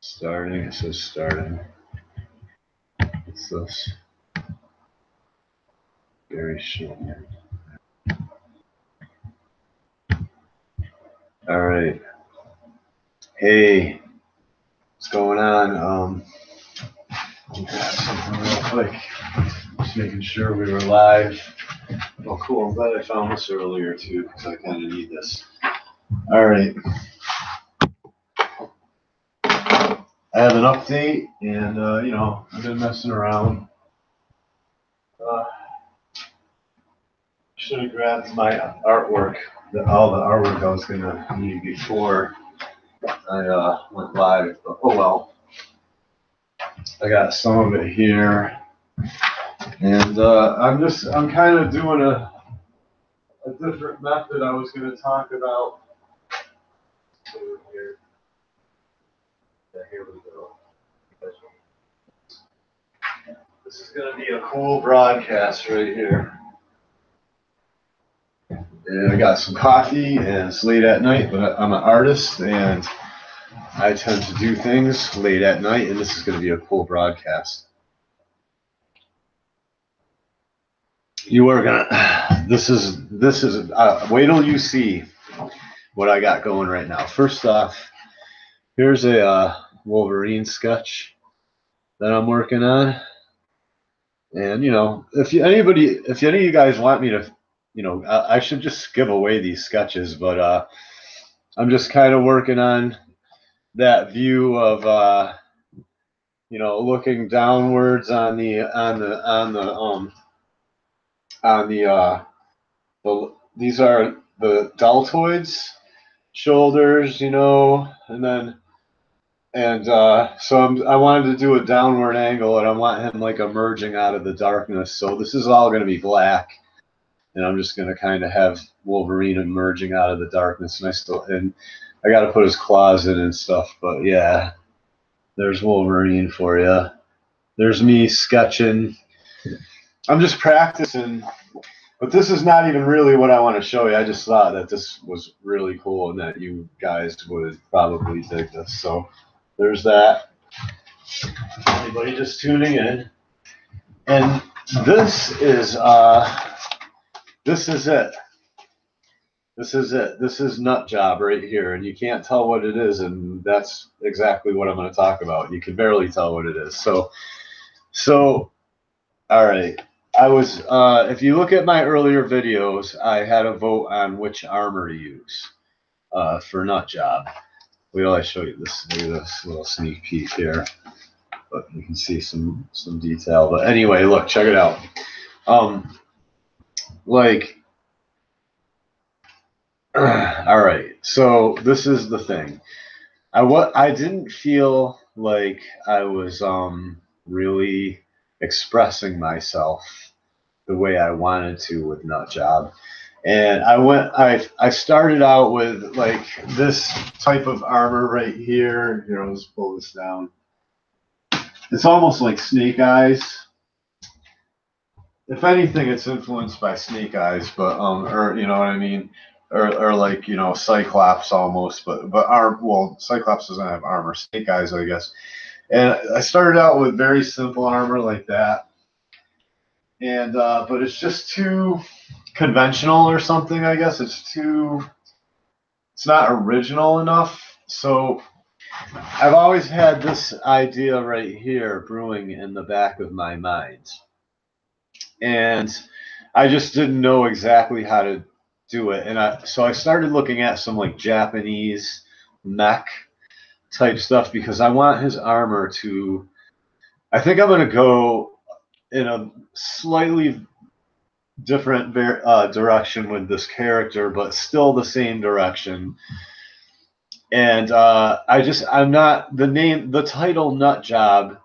Starting, it says starting. What's this? Very short. All right. Hey, what's going on? Grab something real quick. Just making sure we were live. Oh, cool. I'm glad I found this earlier too, because I kind of need this. All right. I have an update, and you know, I've been messing around. Should have grabbed my artwork, all the artwork I was gonna need before I went live, but oh well. I got some of it here, and I'm kind of doing a different method I was gonna talk about. Here. Yeah, here we go. This is gonna be a cool broadcast right here. And I got some coffee, and it's late at night, but I'm an artist, and I tend to do things late at night, and this is going to be a cool broadcast. You are gonna. This is. Wait till you see what I got going right now. First off, here's a Wolverine sketch that I'm working on, and you know, if any of you guys want me to. You know, I should just give away these sketches, but I'm just kind of working on that view of you know, looking downwards on the these are the deltoids shoulders, you know, and then so I wanted to do a downward angle, and I want him like emerging out of the darkness. So this is all going to be black. And I'm just gonna kind of have Wolverine emerging out of the darkness, and I got to put his claws in and stuff. But yeah, there's Wolverine for you. There's me sketching. I'm just practicing, but this is not even really what I want to show you. I just thought that this was really cool and that you guys would probably dig this. So there's that. Anybody just tuning in, and this is This is it. This is it. This is Nutjob right here, and you can't tell what it is, and that's exactly what I'm going to talk about. You can barely tell what it is. So, all right. I was, if you look at my earlier videos, I had a vote on which armor to use for Nutjob. Wait till I show you this. Look at this little sneak peek here, but you can see some detail. But anyway, look, check it out. Like, all right, so this is the thing. I didn't feel like I was really expressing myself the way I wanted to with Nutjob, and I started out with like this type of armor right here. Here, I'll just pull this down. It's almost like Snake Eyes. If anything, it's influenced by Snake Eyes, but or you know what I mean, or like, you know, Cyclops almost, but well, Cyclops doesn't have armor. Snake Eyes, I guess. And I started out with very simple armor like that, and but it's just too conventional or something. I guess it's not original enough. So I've always had this idea right here brewing in the back of my mind. And I just didn't know exactly how to do it. And so I started looking at some like Japanese mech type stuff, because I want his armor to, I think I'm going to go in a slightly different direction with this character, but still the same direction. And I'm not, the title Nutjob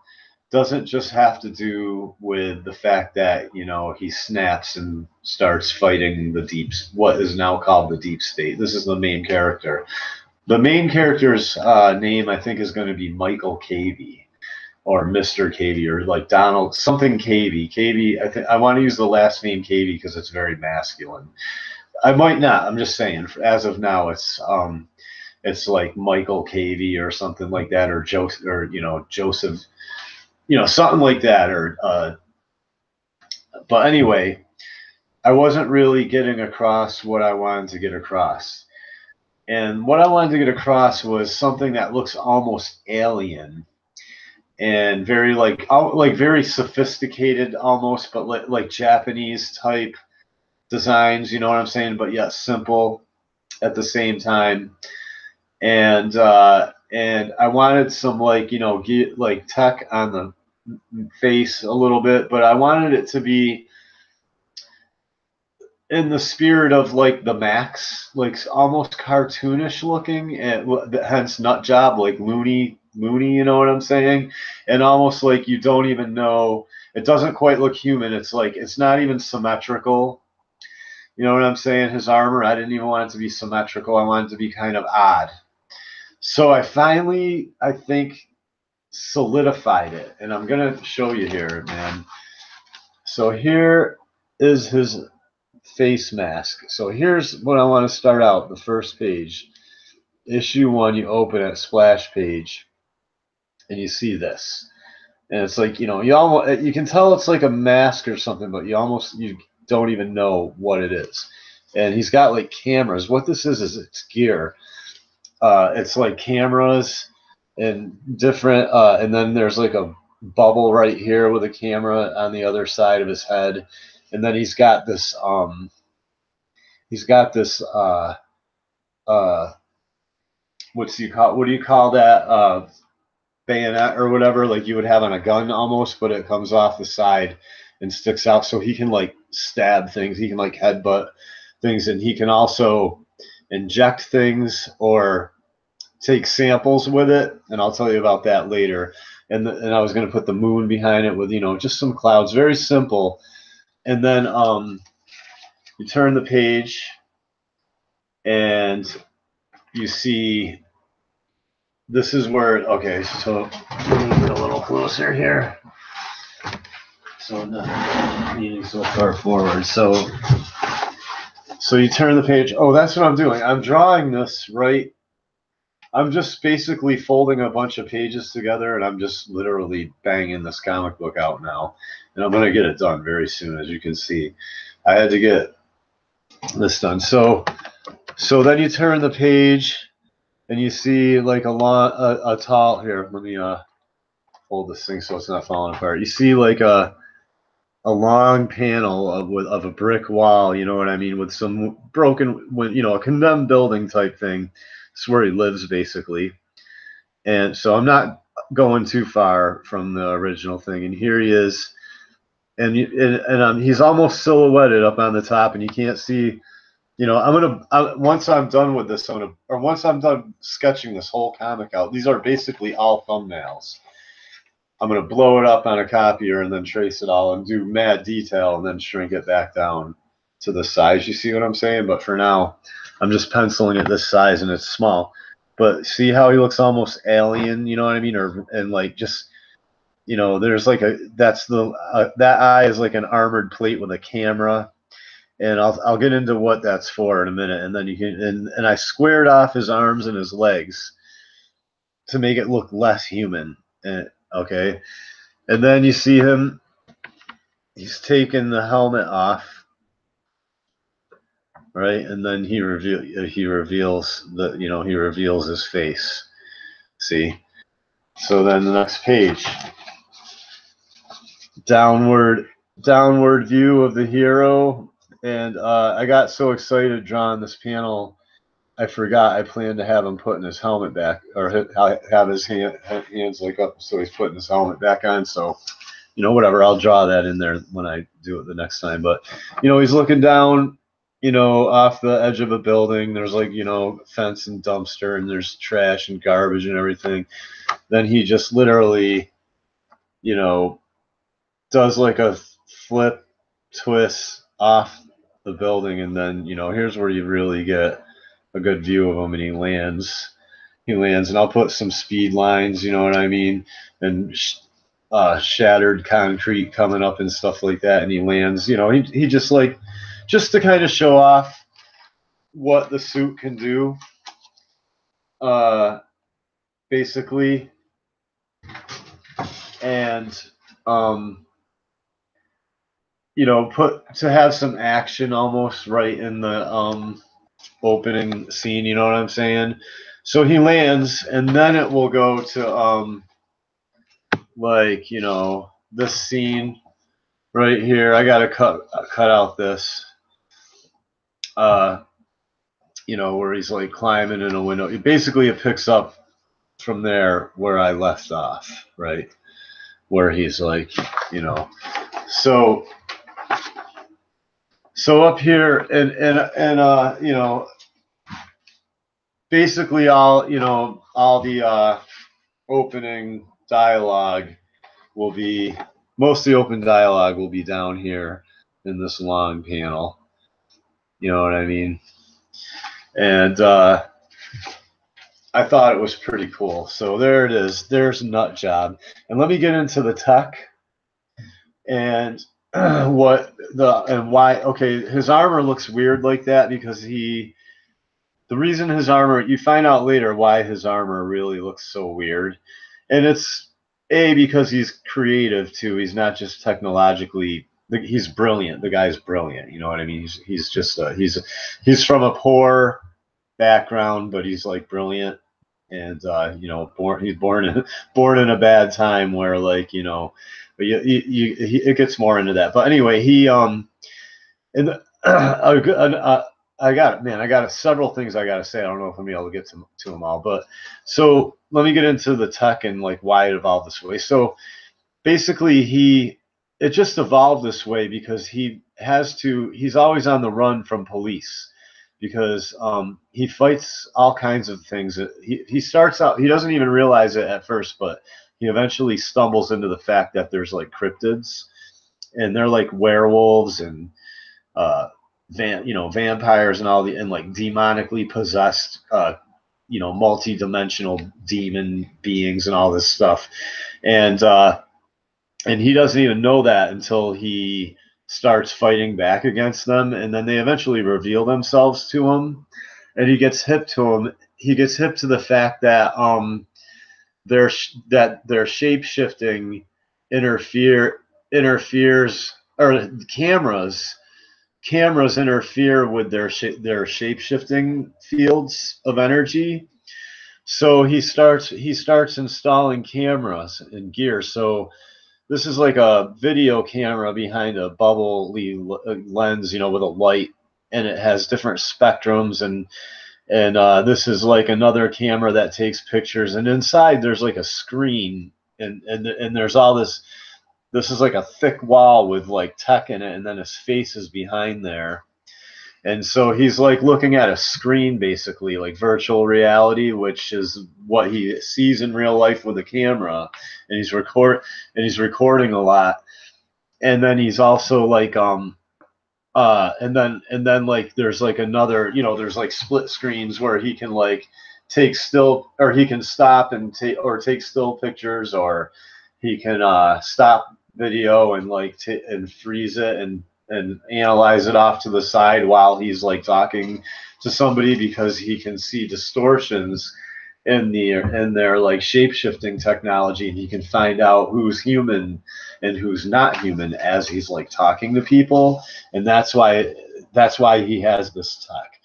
doesn't just have to do with the fact that, you know, he snaps and starts fighting what is now called the deep state. This is the main character. The main character's name, I think, is going to be Michael Cavey, or Mr. Cavey, or like Donald something Cavey. Cavey, I want to use the last name Cavey because it's very masculine. I might not. I'm just saying. As of now, it's it's like Michael Cavey or something like that, or Joseph, or Joseph, something like that, or but anyway, I wasn't really getting across what I wanted to get across. And what I wanted to get across was something that looks almost alien and very like very sophisticated almost, but like Japanese type designs, you know what I'm saying? But yet simple at the same time. And I wanted some like get like tech on the face a little bit, but I wanted it to be in the spirit of like the Max, like almost cartoonish looking, and hence Nutjob, like loony, you know what I'm saying? And almost like you don't even know, it doesn't quite look human. It's like it's not even symmetrical. You know what I'm saying? His armor, I didn't even want it to be symmetrical. I wanted it to be kind of odd. So I finally, I think, solidified it, and I'm gonna show you here, man. So here is his face mask. So here's what I want to start out. The first page, issue 1. You open it, splash page, and you see this, and it's like you can tell it's like a mask or something, but you don't even know what it is. And he's got like cameras. What this is it's gear. It's like cameras and different, and then there's like a bubble right here with a camera on the other side of his head, and then he's got this what do you call that, bayonet or whatever, like you would have on a gun almost, but it comes off the side and sticks out, so he can like stab things, he can like headbutt things, and he can also inject things or take samples with it, and I'll tell you about that later. And I was going to put the moon behind it with just some clouds, very simple. And then you turn the page and you see this is where, okay, so let me get a little closer here. So I'm not leaning so far forward. So you turn the page. Oh, that's what I'm doing. I'm drawing this right. I'm just basically folding a bunch of pages together, and I'm just literally banging this comic book out now. And I'm going to get it done very soon, as you can see. I had to get this done. So then you turn the page, and you see like a tall, here, let me hold this thing so it's not falling apart. You see like a long panel of a brick wall, you know what I mean, with some broken, a condemned building type thing. It's where he lives basically. And so I'm not going too far from the original thing. And here he is, and he's almost silhouetted up on the top, and you can't see. Once I'm done with this, once I'm done sketching this whole comic out, these are basically all thumbnails. I'm gonna blow it up on a copier and then trace it all and do mad detail and then shrink it back down to the size. You see what I'm saying? But for now, I'm just penciling it this size, and it's small. But see how he looks almost alien, you know what I mean? And like just, there's like that eye is like an armored plate with a camera. And I'll get into what that's for in a minute. And then you can, and I squared off his arms and his legs to make it look less human. Okay. And then you see him, he's taken the helmet off. Right, and then he reveals his face. See, so then the next page, downward view of the hero, and I got so excited drawing this panel, I forgot I planned to have him putting his helmet back, or have his hands like up, so he's putting his helmet back on. So, whatever, I'll draw that in there when I do it the next time. But he's looking down, off the edge of a building. There's like, fence and dumpster, and there's trash and garbage and everything. Then he just literally, does like a flip twist off the building, and then, here's where you really get a good view of him, and he lands, and I'll put some speed lines, you know what I mean, and shattered concrete coming up and stuff like that, and he lands, he just like, just to kind of show off what the suit can do. basically, and you know, put to have some action almost right in the opening scene. You know what I'm saying? So he lands, and then it will go to like, you know, this scene right here. I gotta cut out this. You know, where he's like climbing in a window. Basically, it picks up from there where I left off, right? Where he's like, you know, so up here, and you know, basically all, you know, all the opening dialogue will be, most of the open dialogue will be down here in this long panel. You know what I mean? And I thought it was pretty cool. So there it is. There's Nutjob. And let me get into the tech and what the and why. Okay, his armor looks weird like that because the reason his armor, you find out later why his armor really looks so weird. And it's because he's creative too. He's not just technologically, he's brilliant. The guy's brilliant. You know what I mean? He's just he's from a poor background, but he's like brilliant. And you know, he's born in a bad time where, like, you know, but it gets more into that. But anyway, he and I got it, man. I got several things I got to say. I don't know if I'm gonna be able to get to them all, but so let me get into the tech and like why it evolved this way. So basically, it just evolved this way because he's always on the run from police because he fights all kinds of things. He starts out, he doesn't even realize it at first, but he eventually stumbles into the fact that there's like cryptids, and they're like werewolves and vampires and and like demonically possessed, you know, multi-dimensional demon beings and all this stuff, and he doesn't even know that until he starts fighting back against them, and then they eventually reveal themselves to him, and he gets hip to them. He gets hip to the fact that their shape shifting interferes, or cameras interfere with their shape shifting fields of energy. So he starts installing cameras and gear. So this is like a video camera behind a bubbly lens, you know, with a light, and it has different spectrums, and this is like another camera that takes pictures, and inside there's like a screen, and there's all this. This is like a thick wall with like tech in it, and then his face is behind there. And so he's like looking at a screen, basically, like virtual reality, which is what he sees in real life with a camera. And he's recording a lot. And then he's also like and then like there's like another, you know, there's like split screens where he can like take still, or he can stop and take still pictures, or he can stop video and like and freeze it and analyze it off to the side while he's like talking to somebody, because he can see distortions in their like shape shifting technology, and he can find out who's human and who's not human as he's like talking to people. And that's why he has this tech.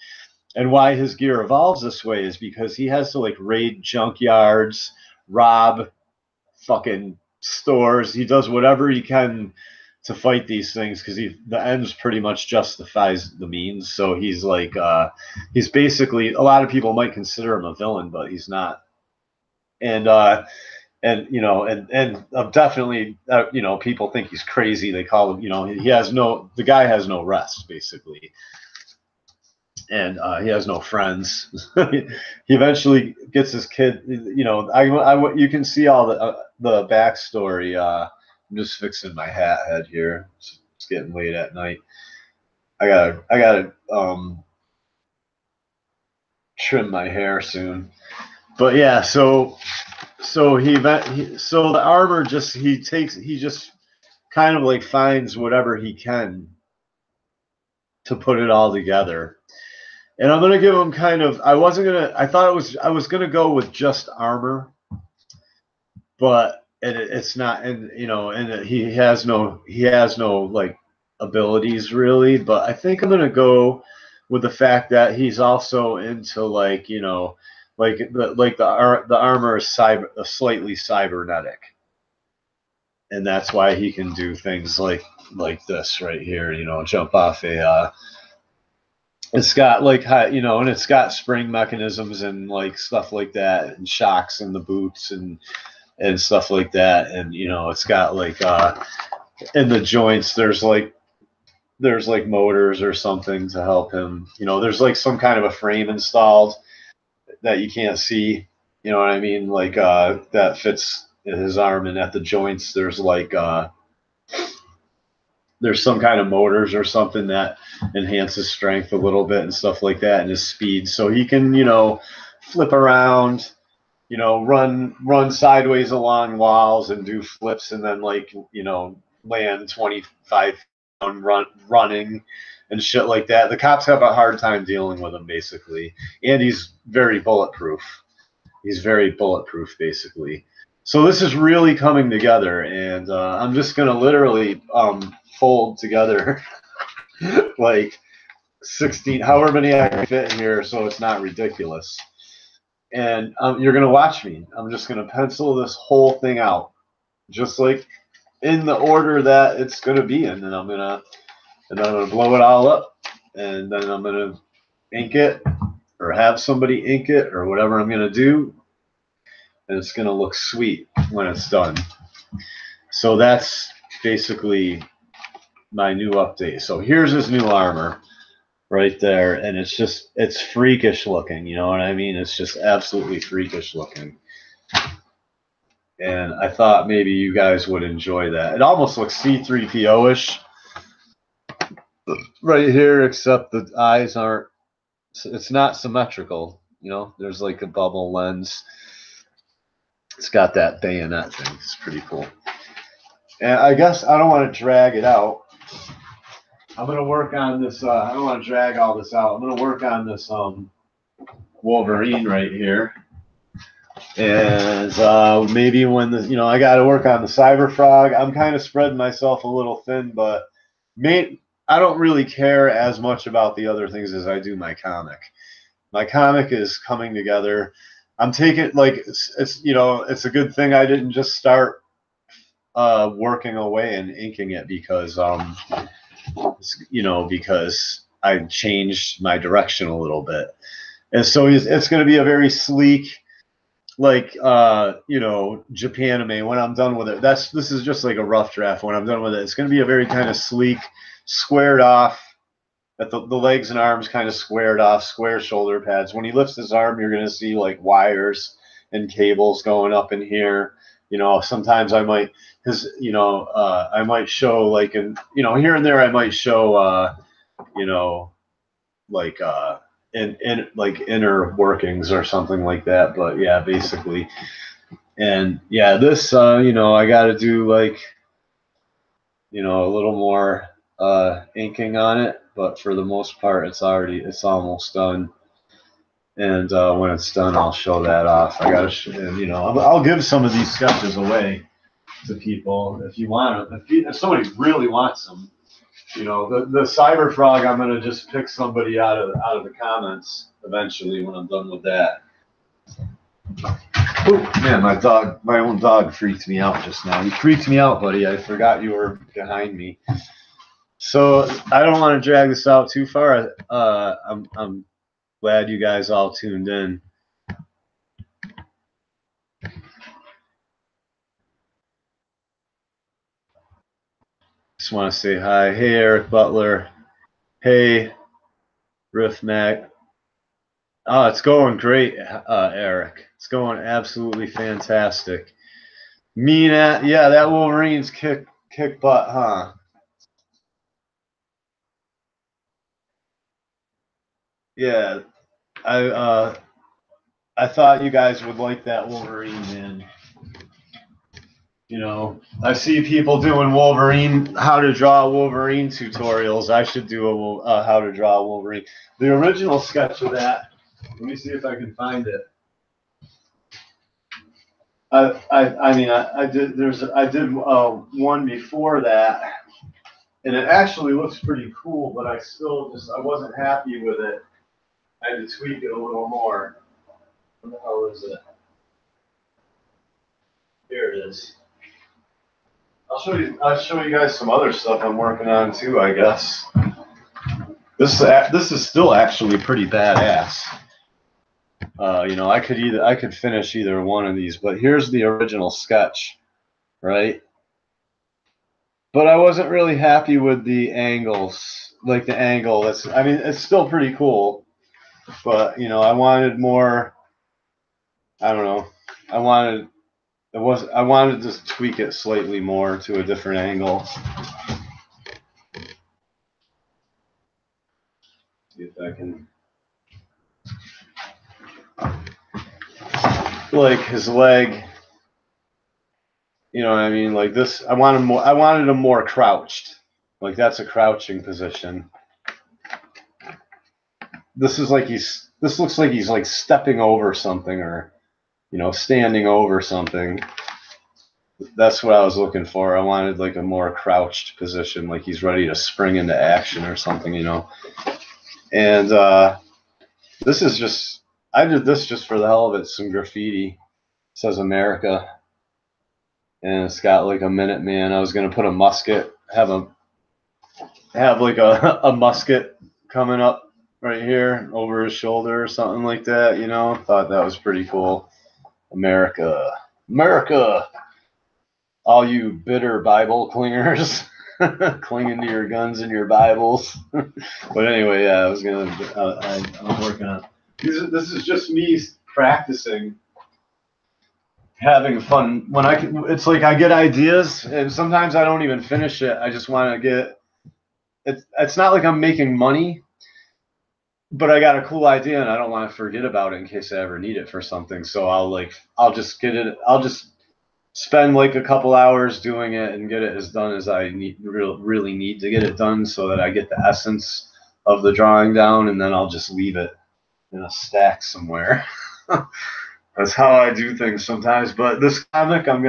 And why his gear evolves this way is because he has to like raid junkyards, rob fucking stores. He does whatever he can to fight these things, because the ends pretty much justifies the means. So he's like he's basically, a lot of people might consider him a villain, but he's not. And you know, and definitely, you know, people think he's crazy. They call him, you know, the guy has no rest, basically. And he has no friends. He eventually gets his kid. You know, you can see all the backstory. I'm just fixing my head here. It's getting late at night. I gotta trim my hair soon. But yeah, so the armor just he just kind of like finds whatever he can to put it all together. And I'm gonna give him kind of. I wasn't gonna. I thought it was. I was gonna go with just armor, but it's not. And you know, and he has no. He has no like abilities really. But I think I'm gonna go with the fact that he's also into like you know, the armor is slightly cybernetic, and that's why he can do things like this right here. You know, jump off a. It's got like you know, and it's got spring mechanisms and like stuff like that, and shocks in the boots and stuff like that, and you know, it's got like in the joints there's like motors or something to help him. You know, there's like some kind of a frame installed that you can't see. You know what I mean? Like that fits in his arm, and at the joints there's like there's some kind of motors or something that enhances strength a little bit and stuff like that and his speed. So he can, you know, flip around, you know, run sideways along walls and do flips and then like, you know, land 25 running and shit like that. The cops have a hard time dealing with him basically. And he's very bulletproof. He's very bulletproof basically. So this is really coming together, and I'm just gonna literally fold together like 16, however many I can fit in here, so it's not ridiculous. And you're gonna watch me. I'm just gonna pencil this whole thing out, just like in the order that it's gonna be in, and I'm gonna blow it all up, and then I'm gonna ink it or have somebody ink it or whatever I'm gonna do, and it's gonna look sweet when it's done. So that's basically my new update. So here's his new armor right there, and it's freakish looking, you know what I mean? It's just absolutely freakish looking. And I thought maybe you guys would enjoy that. It almost looks C3PO-ish right here, except the eyes aren't, it's not symmetrical, you know? There's like a bubble lens. It's got that bayonet thing. It's pretty cool. And I guess I don't want to drag it out. I'm going to work on this. I don't want to drag all this out. I'm going to work on this Wolverine right here. And maybe when the, you know, I got to work on the Cyber Frog. I'm kind of spreading myself a little thin, but I don't really care as much about the other things as I do my comic. My comic is coming together. I'm taking, like, it's you know, it's a good thing I didn't just start working away and inking it because you know, because I changed my direction a little bit. And so it's going to be a very sleek, like, you know, Japanime when I'm done with it. This is just like a rough draft. When I'm done with it, it's going to be a very kind of sleek, squared off, at the legs and arms kind of squared off, square shoulder pads. When he lifts his arm, you're going to see like wires and cables going up in here. You know, sometimes I might, you know, I might show like, you know, here and there I might show, you know, like in like inner workings or something like that. But yeah, basically, and yeah, this, you know, I got to do like, you know, a little more inking on it, but for the most part, it's almost done. And when it's done, I'll show that off. I gotta, and, you know, I'll give some of these sketches away to people if you want them. If somebody really wants them, you know, the Cyber Frog, I'm gonna just pick somebody out of the comments eventually when I'm done with that. Ooh, man, my own dog freaked me out just now. You freaked me out, buddy. I forgot you were behind me. So I don't want to drag this out too far. I'm glad you guys all tuned in. Just want to say hi. Hey, Eric Butler. Hey, Riff Mac. Oh, it's going great, Eric. It's going absolutely fantastic. Yeah, that Wolverine's kick butt, huh? Yeah, I thought you guys would like that Wolverine, man. You know, I see people doing Wolverine, how to draw Wolverine tutorials. I should do a how to draw Wolverine. The original sketch of that. Let me see if I can find it. I did one before that, and it actually looks pretty cool, but I wasn't happy with it. I had to tweak it a little more. What the hell is it? Here it is. I'll show you guys some other stuff I'm working on too, I guess. This is still actually pretty badass. You know, I could finish either one of these, but here's the original sketch, right? But I wasn't really happy with the angles, like the angle. I mean, it's still pretty cool, but you know, I wanted more. I don't know. I wanted to tweak it slightly more to a different angle. See if I can, like his leg. You know what I mean? Like this, I wanted him more crouched. Like that's a crouching position. This looks like he's like stepping over something, or you know, standing over something. That's what I was looking for. I wanted like a more crouched position, like he's ready to spring into action or something, you know. And this is just, I did this just for the hell of it. Some graffiti. It says America. And it's got like a Minuteman. I was gonna put a musket, have like a musket coming up right here over his shoulder or something like that, you know. Thought that was pretty cool. America. America. All you bitter Bible clingers, clinging to your guns and your Bibles. But anyway, yeah, I'm working on. This is just me practicing, having fun. It's like I get ideas, and sometimes I don't even finish it. I just want to get. It's not like I'm making money, but I got a cool idea, and I don't want to forget about it in case I ever need it for something. So I'll just get it. I'll just spend like a couple hours doing it and get it as done as I really need to get it done, so that I get the essence of the drawing down, and then I'll just leave it in a stack somewhere. That's how I do things sometimes. But this comic, this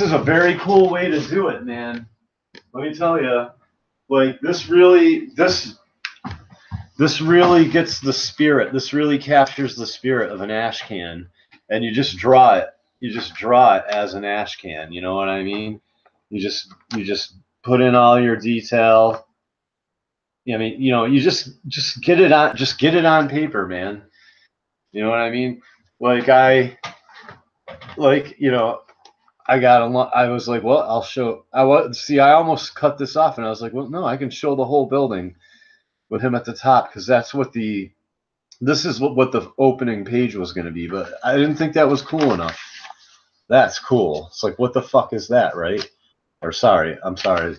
is a very cool way to do it, man. Let me tell you, like this really gets the spirit. This really captures the spirit of an ash can. And you just draw it. You just draw it as an ash can. You know what I mean? You just put in all your detail. I mean, you know, you just get it on paper, man. You know what I mean? Like you know, I was like, well, I'll show. I almost cut this off, and I was like, well, no, I can show the whole building with him at the top, because that's what this is what the opening page was going to be, but I didn't think that was cool enough. That's cool. It's like, what the fuck is that, right? Or sorry, I'm sorry.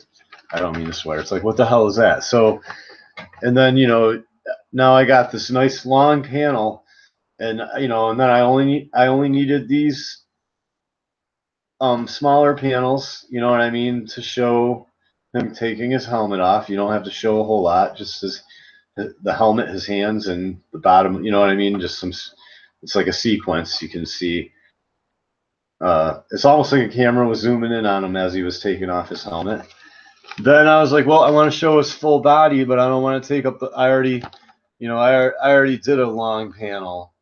I don't mean to swear. It's like, what the hell is that? So, and then, you know, now I got this nice long panel, and, you know, and then I only needed these smaller panels, you know what I mean, to show him taking his helmet off. You don't have to show a whole lot, just the helmet, his hands, and the bottom, you know what I mean? Just it's like a sequence you can see. It's almost like a camera was zooming in on him as he was taking off his helmet. Then I was like, well, I want to show his full body, but I don't want to take up I already did a long panel.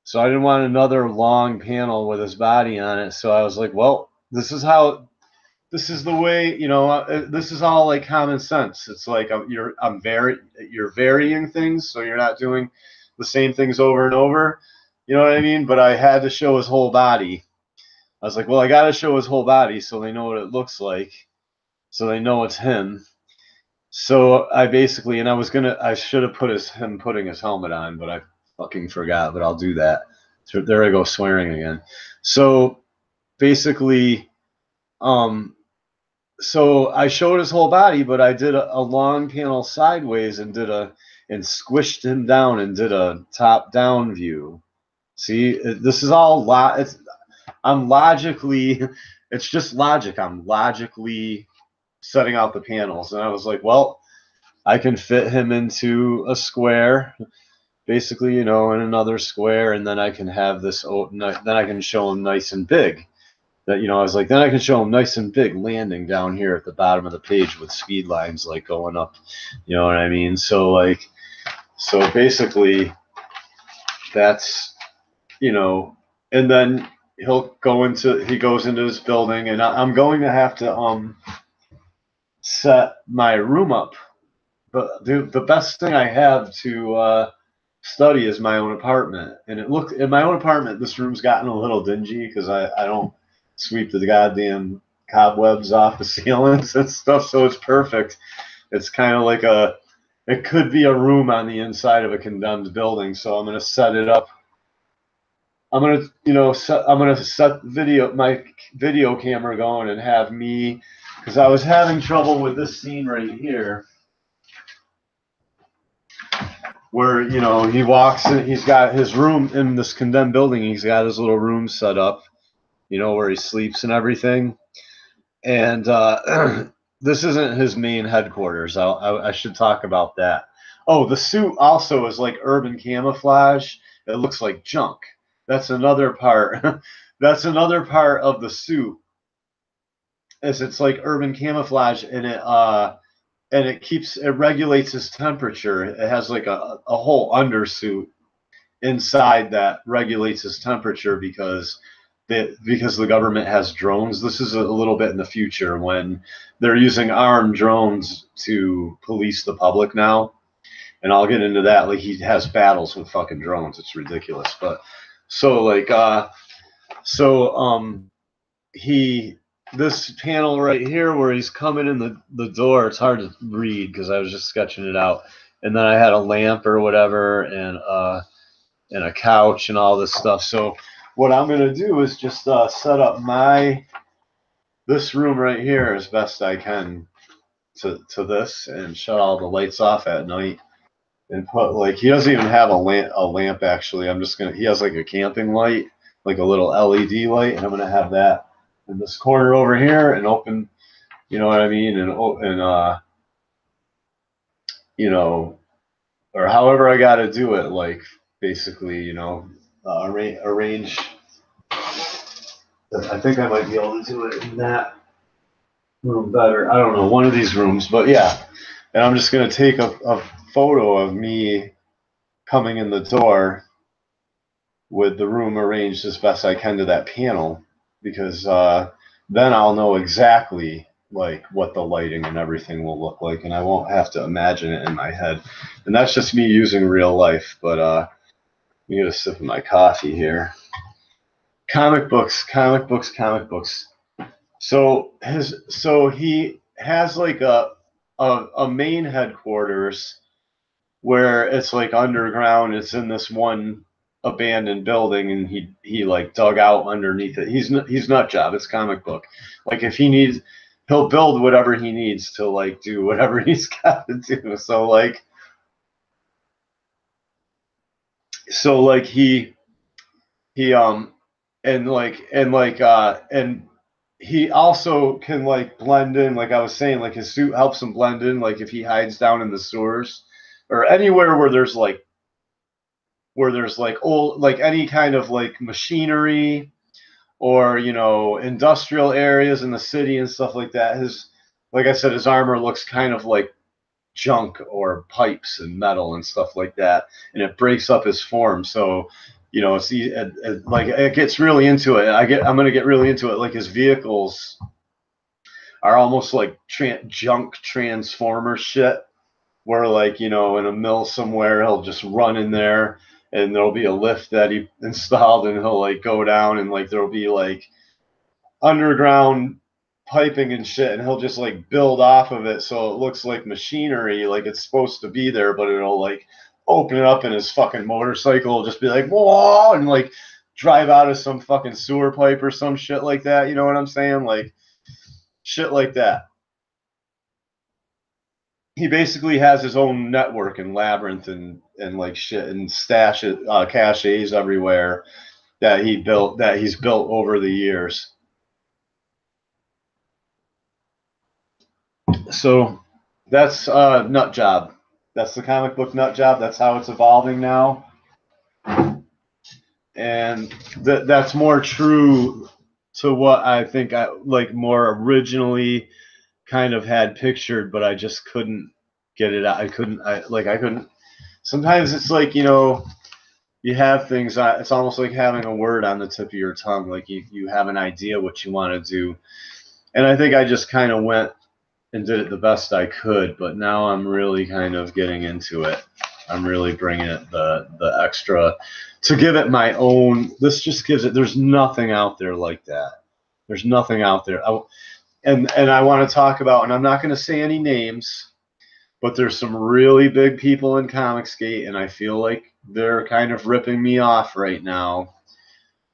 So I didn't want another long panel with his body on it. So I was like, well, this is the way, you know, this is all like common sense. It's like you're varying things, so you're not doing the same things over and over. You know what I mean? But I had to show his whole body. I was like, well, I got to show his whole body so they know what it looks like, so they know it's him. So I should have put him putting his helmet on, but I fucking forgot. But I'll do that. So there I go, swearing again. So basically, so I showed his whole body, but I did a long panel sideways and squished him down and did a top down view. See, this is all I'm logically, it's just logic. I'm logically setting out the panels, and I was like, well, I can fit him into a square, basically, you know, in another square, and then I can have this. Then I can show him nice and big. That, you know, I was like, then I can show him nice and big landing down here at the bottom of the page with speed lines like going up. You know what I mean? So like, so basically, that's, you know, and then he goes into his building, and I'm going to have to set my room up. But the best thing I have to study is my own apartment. And it looked in my own apartment, this room's gotten a little dingy because I don't sweep the goddamn cobwebs off the ceilings and stuff. So it's perfect. It's kind of like it could be a room on the inside of a condemned building. So I'm going to set it up. I'm going to, you know, I'm going to set my video camera going and have me, because I was having trouble with this scene right here, where, you know, he walks in, he's got his room in this condemned building, he's got his little room set up, you know, where he sleeps and everything. And this isn't his main headquarters. I should talk about that. Oh, the suit also is like urban camouflage. It looks like junk. That's another part. That's another part of the suit. Is it's like urban camouflage, and it regulates his temperature. It has like a whole undersuit inside that regulates his temperature because the government has drones. This is a little bit in the future when they're using armed drones to police the public now, and I'll get into that. Like, he has battles with fucking drones. It's ridiculous. But so like he this panel right here where he's coming in the door, it's hard to read because I was just sketching it out, and then I had a lamp or whatever, and a couch and all this stuff. So what I'm going to do is just set up this room right here as best I can to this, and shut all the lights off at night, and put, like, he doesn't even have a lamp actually. He has like a camping light, like a little LED light, and I'm going to have that in this corner over here, and open, you know what I mean, and you know, or however I got to do it, like, basically, you know, arrange. I think I might be able to do it in that room better. I don't know, one of these rooms, but yeah. And I'm just going to take a photo of me coming in the door with the room arranged as best I can to that panel, because then I'll know exactly like what the lighting and everything will look like, and I won't have to imagine it in my head. And that's just me using real life. But let me get a sip of my coffee here. Comic books. So he has like a main headquarters where it's like underground. It's in this one abandoned building, and he like dug out underneath it. He's Nutjob. It's comic book. Like, if he needs, he'll build whatever he needs to like do whatever he's got to do. So he and he also can like blend in, like I was saying, like his suit helps him blend in, like if he hides down in the sewers or anywhere where there's like old, like any kind of like machinery, or, you know, industrial areas in the city and stuff like that. Like I said, his armor looks kind of like junk or pipes and metal and stuff like that, and it breaks up his form. So, you know, like it gets really into it. I'm gonna get really into it. Like, his vehicles are almost like junk transformer shit, where, like, you know, in a mill somewhere, he'll just run in there, and there'll be a lift that he installed, and he'll like go down, and like there'll be like underground piping and shit, and he'll just like build off of it so it looks like machinery, like it's supposed to be there, but it'll like open it up, and his fucking motorcycle will just be like, whoa, and like drive out of some fucking sewer pipe or some shit like that. You know what I'm saying? Like, shit like that. He basically has his own network and labyrinth and like shit, and caches everywhere, that he's built over the years. So that's Nutjob. That's the comic book Nutjob. That's how it's evolving now, and that's more true to what I think I like more originally kind of had pictured, but I just couldn't get it out. I couldn't. Sometimes it's like, you have things. It's almost like having a word on the tip of your tongue. Like you have an idea what you want to do, and I think I just kind of went and did it the best I could. But now I'm really kind of getting into it. I'm really bringing it the extra to give it my own. This just gives it. There's nothing out there like that. There's nothing out there. And I want to talk about, and I'm not going to say any names, but there's some really big people in comicsgate, and I feel like they're kind of ripping me off right now.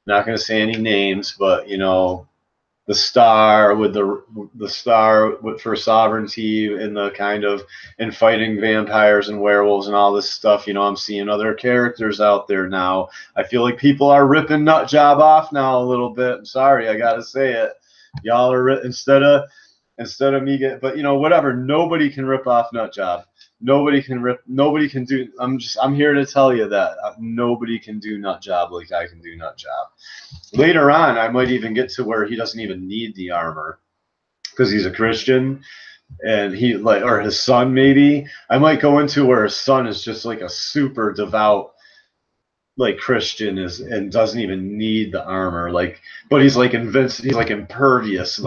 Not going to say any names, but the star with the star for sovereignty and the kind of in fighting vampires and werewolves and all this stuff. I'm seeing other characters out there now. I feel like people are ripping Nutjob off now a little bit. I'm sorry, I gotta say it. Y'all are instead of me but whatever. Nobody can rip off Nutjob. Nobody can do. I'm here to tell you that nobody can do Nutjob like I can do Nutjob. Later on, I might even get to where he doesn't even need the armor because he's a Christian, and or his son maybe. I might go into where his son is just like a super devout Christian and doesn't even need the armor, but he's like invincible. He's like impervious,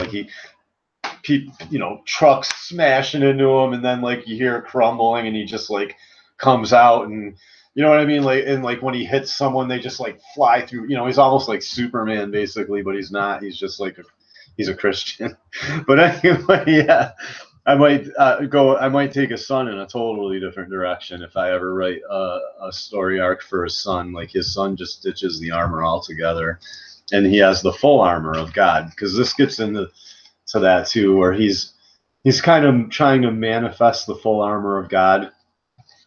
trucks smashing into him, and then you hear it crumbling, and he just comes out, and you know what I mean, and when he hits someone, they just fly through. He's almost like Superman basically, but he's not. He's just he's a Christian. But anyway, yeah, I might take his son in a totally different direction if I ever write a story arc for his son. His son just ditches the armor altogether, and he has the full armor of God, because this gets into that too, where he's kind of trying to manifest the full armor of God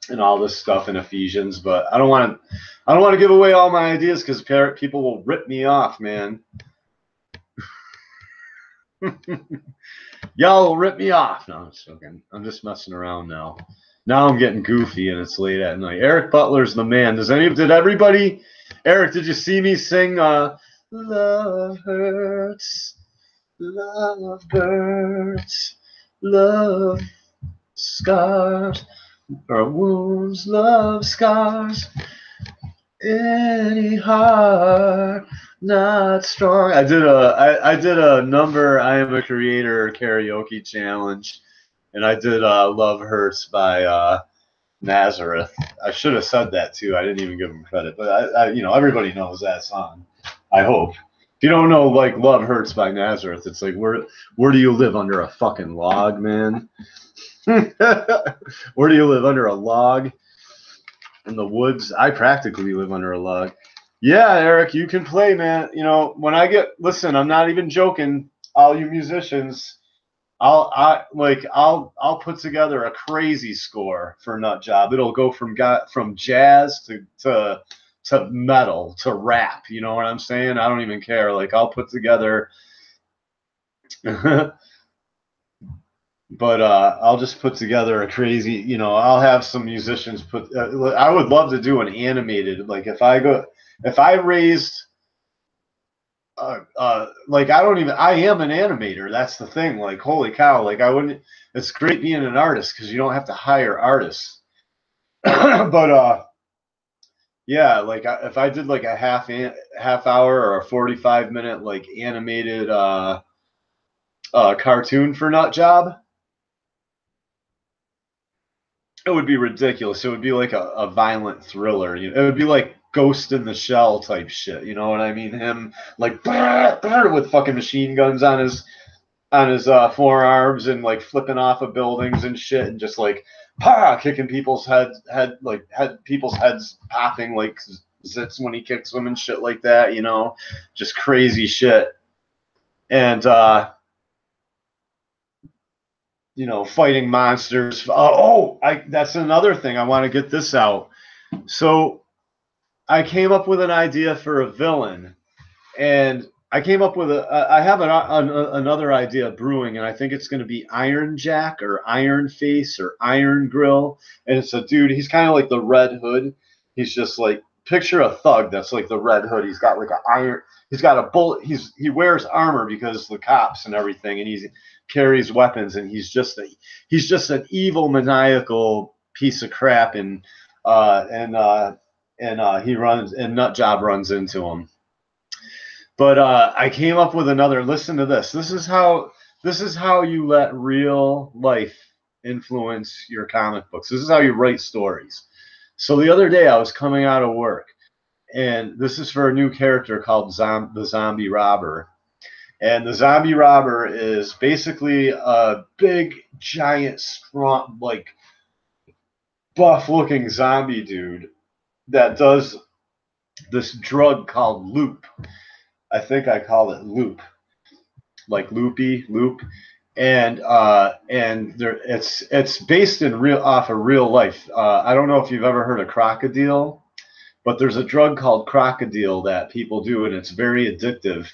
and all this stuff in Ephesians. But I don't want to give away all my ideas because people will rip me off, man. Y'all will rip me off. No, I'm just joking. I'm just messing around now. Now I'm getting goofy and it's late at night. Eric Butler's the man. Did everybody? Eric, did you see me sing Love Hurts? Love hurts, love scars, or wounds, love scars, any heart not strong. I did a number, I Am a Creator karaoke challenge, and I did Love Hurts by Nazareth. I should have said that too. I didn't even give him credit, but everybody knows that song, I hope. If you don't know Love Hurts by Nazareth, it's where do you live, under a fucking log, man? Where do you live, under a log? In the woods? I practically live under a log. Yeah, Eric, you can play, man. When listen, I'm not even joking, all you musicians, I'll put together a crazy score for Nutjob. It'll go from jazz to metal to rap. You know what I'm saying? I don't even care. I'll put together, but I'll just put together a crazy. I'll have some musicians put. I would love to do an animated. If I raised. I am an animator. That's the thing. Holy cow. I wouldn't. It's great being an artist because you don't have to hire artists. But yeah, if I did a half hour or a 45-minute animated cartoon for Nutjob, it would be ridiculous. It would be a violent thriller. It would be like Ghost in the Shell type shit. You know what I mean? Him with fucking machine guns on his forearms and flipping off of buildings and shit, and just kicking people's heads, people's heads popping like zits when he kicks them and shit like that. Just crazy shit. And fighting monsters. That's another thing. I want to get this out. So I came up with an idea for a villain, and I came up with I have another idea brewing, and I think it's going to be Iron Jack or Iron Face or Iron Grill, and it's a dude. He's kind of like the Red Hood. He's just like, picture a thug that's like the Red Hood. He's got like an iron. He's got a bullet. He wears armor because the cops and everything, and he carries weapons, and he's just an evil, maniacal piece of crap, uh, and uh, he runs, and Nutjob runs into him. But I came up with another. Listen to this. This is how you let real life influence your comic books. This is how you write stories. So the other day I was coming out of work, and this is for a new character called the Zombie Robber. And the Zombie Robber is basically a big, giant, strong, like buff-looking zombie dude that does this drug called loop. I think I call it loop, like loop, and there it's based in off of real life. I don't know if you've ever heard of crocodile, but there's a drug called crocodile that people do, and it's very addictive,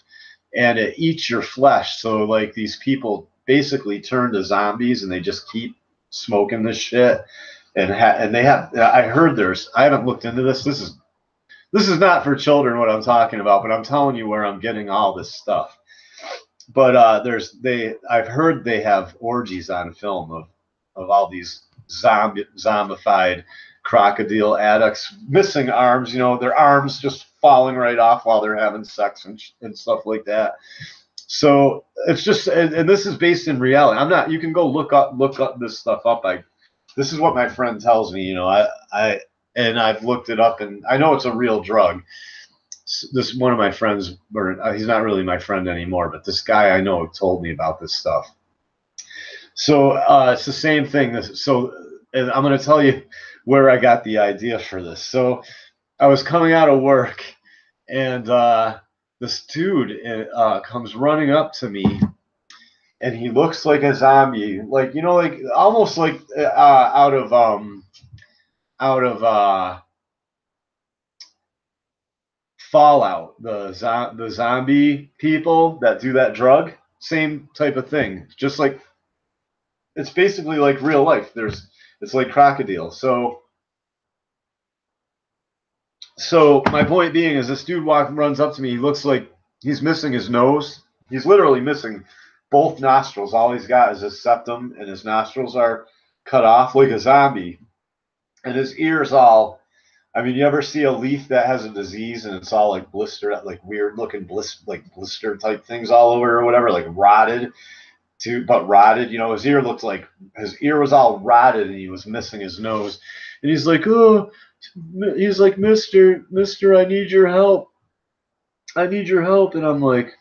and it eats your flesh. So like these people basically turn to zombies, and they just keep smoking this shit, and they have. I heard there's. I haven't looked into this. This is not for children what I'm talking about, but I'm telling you where I'm getting all this stuff. But I've heard they have orgies on film of all these zombified crocodile addicts missing arms, their arms just falling right off while they're having sex and stuff like that. So it's just, and this is based in reality. You can go look up this stuff up. This is what my friend tells me, and I've looked it up, and I know it's a real drug. This one of my friends, or he's not really my friend anymore, but this guy I know told me about this stuff. So it's the same thing. And I'm going to tell you where I got the idea for this. So I was coming out of work, and this dude comes running up to me, and he looks like a zombie, like like almost like out of Fallout, the zombie people that do that drug, same type of thing. Just like it's basically like real life. It's like crocodile. So my point being is this dude runs up to me. He looks like he's missing his nose. He's literally missing both nostrils. All he's got is his septum, and his nostrils are cut off like a zombie. And his ears all. I mean, you ever see a leaf that has a disease and it's all like blistered, like weird looking blister type things all over or whatever, like rotted but rotted. His ear looked like his ear was all rotted and he was missing his nose. And he's like, oh, he's like, Mister, I need your help. I need your help. And I'm like,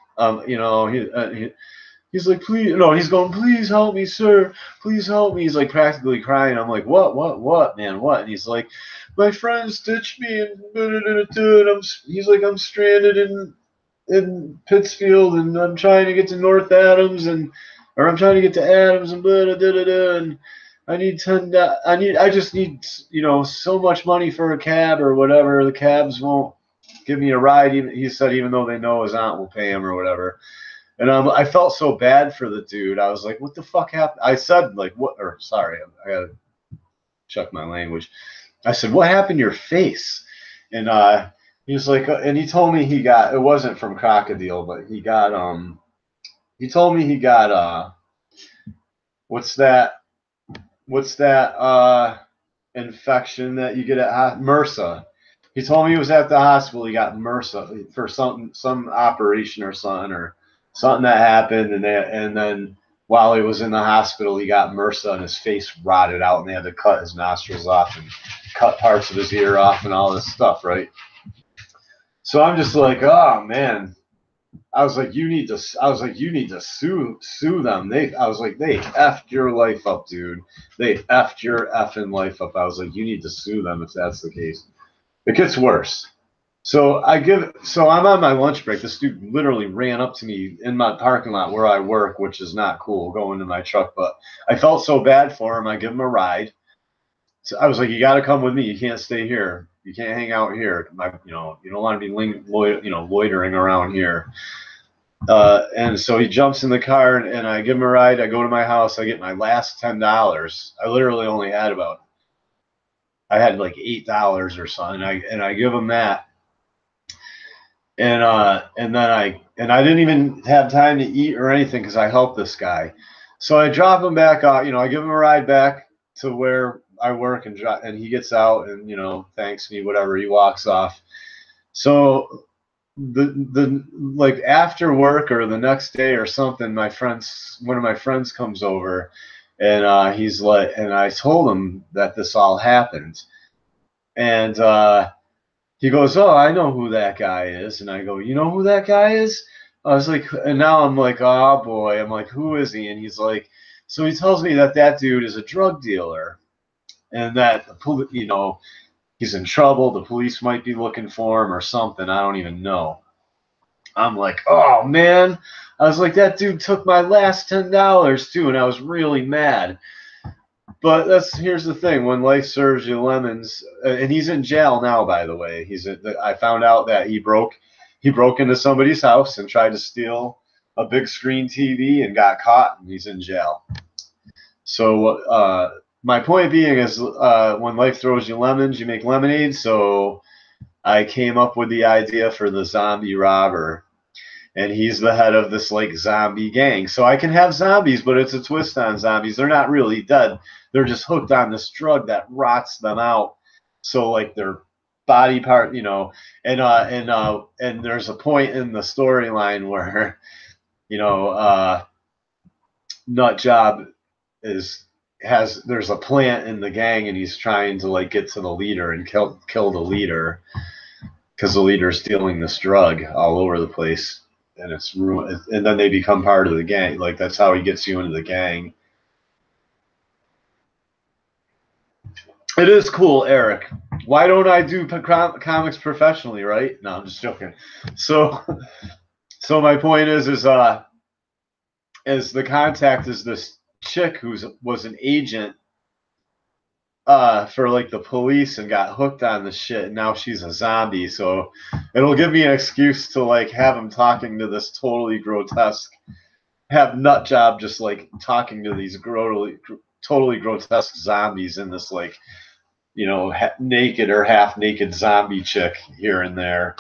he's like, please, no, he's going, please help me, sir. Please help me. He's like practically crying. I'm like, what, man, what? And he's like, my friends ditched me, and he's like, I'm stranded in Pittsfield, and I'm trying to get to North Adams, or I'm trying to get to Adams, and and I just need so much money for a cab or whatever. The cabs won't give me a ride. He said even though they know his aunt will pay him or whatever. And I felt so bad for the dude. I was like, what the fuck happened? I said, like, what? Or sorry, I gotta check my language. I said, what happened to your face? And he was like, and he told me it wasn't from crocodile, but he told me he got, what's that infection that you get at MRSA? He told me he was at the hospital. He got MRSA for some operation or something that happened, and then while he was in the hospital, he got MRSA and his face rotted out, and they had to cut his nostrils off and cut parts of his ear off and all this stuff, right? So I'm just like, oh man. I was like, you need to sue them. I was like, they effed your life up, dude. They effed your effing life up. I was like, you need to sue them if that's the case. It gets worse. So I'm on my lunch break. This dude literally ran up to me in my parking lot where I work, which is not cool, going to my truck. But I felt so bad for him. I give him a ride. So I was like, you got to come with me. You can't stay here. You can't hang out here. You don't want to be loitering around here. And so he jumps in the car, and I give him a ride. I go to my house. I get my last $10. I literally only had I had like $8 or something. And I give him that. And then I didn't even have time to eat or anything because I helped this guy. So I drop him back out. I give him a ride back to where I work, and he gets out and thanks me, whatever. He walks off. So the like after work or the next day or something, one of my friends comes over, and he's like, and I told him that this all happened, and he goes, "Oh, I know who that guy is." And I go, "You know who that guy is?" I was like, and now I'm like, "Oh boy." I'm like, "Who is he?" And he's like, so he tells me that dude is a drug dealer, and that he's in trouble. The police might be looking for him or something. I don't even know. I'm like, "Oh man." I was like, that dude took my last $10 too, and I was really mad. But here's the thing: when life serves you lemons, and he's in jail now, by the way. I found out that he broke into somebody's house and tried to steal a big screen TV and got caught, and he's in jail. So my point being is, when life throws you lemons, you make lemonade. So I came up with the idea for the zombie robber, and he's the head of this like zombie gang. So I can have zombies, but it's a twist on zombies. They're not really dead. They're just hooked on this drug that rots them out. So like their body part, and there's a point in the storyline where, Nutjob there's a plant in the gang, and he's trying to like get to the leader and kill the leader because the leader's stealing this drug all over the place, and it's ruined. And then they become part of the gang. Like that's how he gets you into the gang. It is cool, Eric. Why don't I do comics professionally, right? No, I'm just joking. So my point is the contact is this chick who was an agent for like the police and got hooked on the shit, and now she's a zombie. So it'll give me an excuse to like have him talking to this totally grotesque, have Nutjob just like talking to these totally grotesque zombies in this like naked or half naked zombie chick here and there.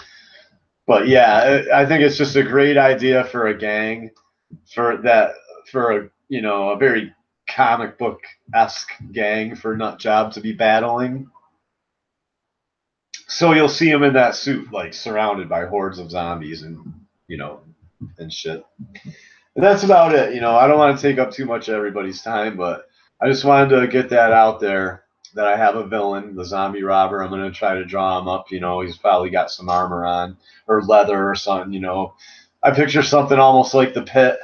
But yeah, I think it's just a great idea for a gang, for a very comic book-esque gang for Nutjob to be battling. So you'll see him in that suit, like surrounded by hordes of zombies and and shit. And that's about it. I don't want to take up too much of everybody's time, but I just wanted to get that out there, that I have a villain, the zombie robber. I'm going to try to draw him up. He's probably got some armor on or leather or something. I picture something almost like the Pit,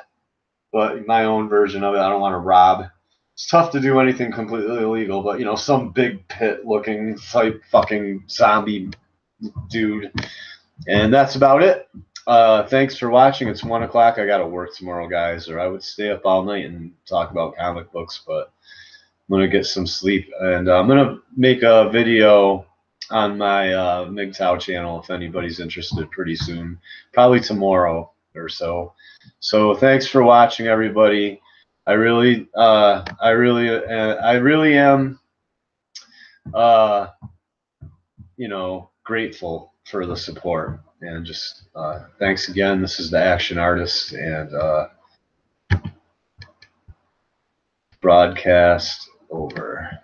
but my own version of it. I don't want to rob. It's tough to do anything completely illegal, but some big Pit looking type fucking zombie dude. And that's about it. Thanks for watching. It's 1 o'clock. I got to work tomorrow, guys, or I would stay up all night and talk about comic books, but I'm going to get some sleep, and I'm going to make a video on my MGTOW channel if anybody's interested pretty soon, probably tomorrow or so. So thanks for watching, everybody. I really am, grateful for the support, and just thanks again. This is the Action Artist, and broadcast over.